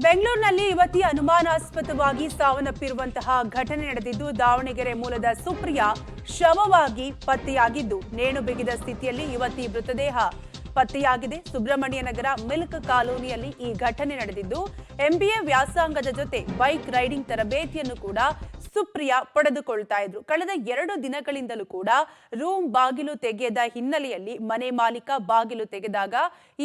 ಬೆಂಗಳೂರಿನಲ್ಲಿ ಯುವತಿ ಅನುಮಾನಾಸ್ಪದವಾಗಿ ಸಾವನ್ನಪ್ಪಿರುವಂತಹ ಘಟನೆ ನಡೆದಿದ್ದು, ದಾವಣಗೆರೆ ಮೂಲದ ಸುಪ್ರಿಯಾ ಶವವಾಗಿ ಪತ್ತೆಯಾಗಿದ್ದು, ನೇಣು ಬಿಗಿದ ಸ್ಥಿತಿಯಲ್ಲಿ ಯುವತಿ ಮೃತದೇಹ ಪತ್ತೆಯಾಗಿದೆ. ಸುಬ್ರಹ್ಮಣ್ಯ ನಗರ ಮಿಲ್ಕ್ ಕಾಲೋನಿಯಲ್ಲಿ ಈ ಘಟನೆ ನಡೆದಿದ್ದು, ಎಂಬಿಎ ವ್ಯಾಸಂಗದ ಜೊತೆ ಬೈಕ್ ರೈಡಿಂಗ್ ತರಬೇತಿಯನ್ನು ಕೂಡ ಸುಪ್ರಿಯಾ ಪಡೆದುಕೊಳ್ತಾ ಇದ್ರು. ಕಳೆದ 2 ದಿನಗಳಿಂದಲೂ ಕೂಡ ರೂಮ್ ಬಾಗಿಲು ತೆಗೆಯದ ಹಿನ್ನೆಲೆಯಲ್ಲಿ ಮನೆ ಮಾಲೀಕ ಬಾಗಿಲು ತೆಗೆದಾಗ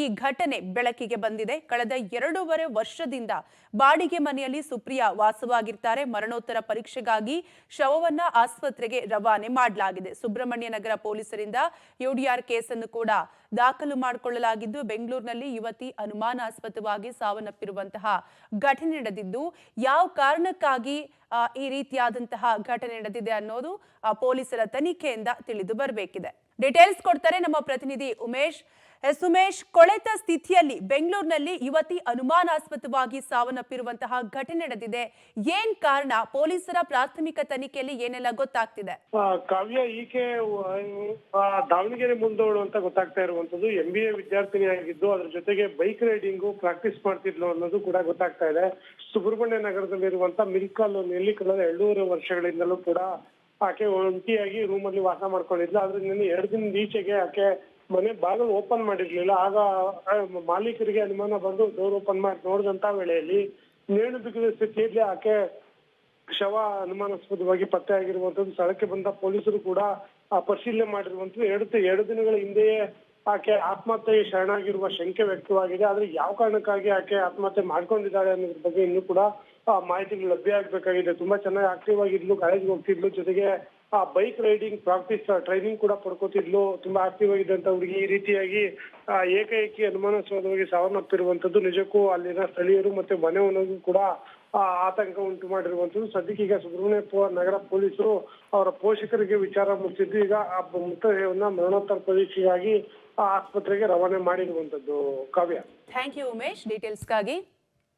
ಈ ಘಟನೆ ಬೆಳಕಿಗೆ ಬಂದಿದೆ. ಕಳೆದ 2.5 ವರ್ಷದಿಂದ ಬಾಡಿಗೆ ಮನೆಯಲ್ಲಿ ಸುಪ್ರಿಯಾ ವಾಸವಾಗಿರ್ತಾರೆ. ಮರಣೋತ್ತರ ಪರೀಕ್ಷೆಗಾಗಿ ಶವವನ್ನ ಆಸ್ಪತ್ರೆಗೆ ರವಾನೆ ಮಾಡಲಾಗಿದೆ. ಸುಬ್ರಹ್ಮಣ್ಯ ನಗರ ಪೊಲೀಸರಿಂದ ಯುಡಿಆರ್ ಕೇಸನ್ನು ಕೂಡ ದಾಖಲು ಮಾಡಿಕೊಳ್ಳಲಾಗಿದ್ದು, ಬೆಂಗಳೂರಿನಲ್ಲಿ ಯುವತಿ ಅನುಮಾನಾಸ್ಪದವಾಗಿ ಸಾವನ್ನಪ್ಪಿರುವಂತಹ ಘಟನೆ ನಡೆದಿದ್ದು, ಯಾವ ಕಾರಣಕ್ಕಾಗಿ ಈ ರೀತಿಯಾದಂತಹ ಘಟನೆ ನಡೆದಿದೆ ಅನ್ನೋದು ಪೊಲೀಸರ ತನಿಖೆಯಿಂದ ತಿಳಿದು ಬರಬೇಕಿದೆ. ಡೀಟೇಲ್ಸ್ ಕೊಡ್ತಾರೆ ನಮ್ಮ ಪ್ರತಿನಿಧಿ ಉಮೇಶ್. ಉಮೇಶ್, ಕೊಳೆತ ಸ್ಥಿತಿಯಲ್ಲಿ ಬೆಂಗಳೂರಿನಲ್ಲಿ ಯುವತಿ ಅನುಮಾನಾಸ್ಪದವಾಗಿ ಸಾವನ್ನಪ್ಪಿರುವಂತಹ ಘಟನೆ ನಡೆದಿದೆ. ಏನ್ ಕಾರಣ? ಪೊಲೀಸರ ಪ್ರಾಥಮಿಕ ತನಿಖೆಯಲ್ಲಿ ಏನೆಲ್ಲ ಗೊತ್ತಾಗ್ತಿದೆ? ಕಾವ್ಯ, ಈಕೆ ದಾವಣಗೆರೆ ಮುಂದೋಳು ಅಂತ ಗೊತ್ತಾಗ್ತಾ ಇರುವಂತದ್ದು. MBA ವಿದ್ಯಾರ್ಥಿನಿ ಆಗಿದ್ದು, ಅದ್ರ ಜೊತೆಗೆ ಬೈಕ್ ರೈಡಿಂಗು ಪ್ರಾಕ್ಟೀಸ್ ಮಾಡ್ತಿದ್ಲು ಅನ್ನೋದು ಕೂಡ ಗೊತ್ತಾಗ್ತಾ ಇದೆ. ಸುಬ್ರಹ್ಮಣ್ಯ ನಗರದಲ್ಲಿರುವಂತ ಮಿಲ್ಕ್ ಕಾಲೋನಿಯಲ್ಲಿ ಕಳೆದ 2.5 ವರ್ಷಗಳಿಂದಲೂ ಕೂಡ ಆಕೆ ಒಂಟಿಯಾಗಿ ರೂಮ್ ಅಲ್ಲಿ ವಾಸ ಮಾಡ್ಕೊಂಡಿದ್ಲು. ಆದ್ರೆ ನಿನ್ನೆ 2 ದಿನದ ಈಚೆಗೆ ಆಕೆ ಮನೆ ಬಾಗಿಲು ಓಪನ್ ಮಾಡಿರ್ಲಿಲ್ಲ. ಆಗ ಮಾಲೀಕರಿಗೆ ಅನುಮಾನ ಬಂದು ಡೋರ್ ಓಪನ್ ಮಾಡಿ ನೋಡಿದಂತ ವೇಳೆಯಲ್ಲಿ ನೇಣು ಬಿಗಿದ ಸ್ಥಿತಿಯಲ್ಲಿ ಆಕೆ ಶವ ಅನುಮಾನಾಸ್ಪದವಾಗಿ ಪತ್ತೆ ಆಗಿರುವಂತದ್ದು. ಸ್ಥಳಕ್ಕೆ ಬಂದ ಪೊಲೀಸರು ಕೂಡ ಪರಿಶೀಲನೆ ಮಾಡಿರುವಂತದ್ದು. 2 ದಿನಗಳ ಹಿಂದೆಯೇ ಆಕೆ ಆತ್ಮಹತ್ಯೆಗೆ ಶರಣಾಗಿರುವ ಶಂಕೆ ವ್ಯಕ್ತವಾಗಿದೆ. ಆದ್ರೆ ಯಾವ ಕಾರಣಕ್ಕಾಗಿ ಆಕೆ ಆತ್ಮಹತ್ಯೆ ಮಾಡ್ಕೊಂಡಿದ್ದಾಳೆ ಅನ್ನೋದ್ರ ಬಗ್ಗೆ ಇನ್ನೂ ಕೂಡ ಮಾಹಿತಿಗಳು ಲಭ್ಯ ಆಗ್ಬೇಕಾಗಿದೆ. ತುಂಬಾ ಚೆನ್ನಾಗಿ ಆಕ್ಟಿವ್ ಆಗಿದ್ಲು, ಕಾಲೇಜ್ಗೆ ಹೋಗ್ತಿದ್ಲು, ಜೊತೆಗೆ ಬೈಕ್ ರೈಡಿಂಗ್ ಪ್ರಾಕ್ಟೀಸ್ ಟ್ರೈನಿಂಗ್ ಕೂಡ ಪಡ್ಕೋತಿದ್ಲು. ತುಂಬಾ ಆಕ್ಟಿವ್ ಆಗಿದ್ದಂತ ಹುಡುಗಿ ಈ ರೀತಿಯಾಗಿ ಏಕೈಕಿ ಅನುಮಾನಾಸ್ಪದವಾಗಿ ಸಾವನ್ನಪ್ಪಿರುವಂತದ್ದು ನಿಜಕ್ಕೂ ಅಲ್ಲಿನ ಸ್ಥಳೀಯರು ಮತ್ತೆ ಮನೆ ಓನರ್ಗೂ ಕೂಡ ಆತಂಕ ಉಂಟು ಮಾಡಿರುವಂತದ್ದು. ಸದ್ಯಕ್ಕೆ ಈಗ ಸುಬ್ರಹ್ಮಣ್ಯ ನಗರ ಪೊಲೀಸರು ಅವರ ಪೋಷಕರಿಗೆ ವಿಚಾರ ಮುಟ್ಟಿದ್ದು, ಈಗ ಆ ಮೃತದೇಹವನ್ನ ಮರಣೋತ್ತರ ಪರೀಕ್ಷೆಗಾಗಿ ಆಸ್ಪತ್ರೆಗೆ ರವಾನೆ ಮಾಡಿರುವಂತದ್ದು. ಕಾವ್ಯ, ಥ್ಯಾಂಕ್ ಯು ಉಮೇಶ್ ಡೀಟೇಲ್ಸ್ಗಾಗಿ.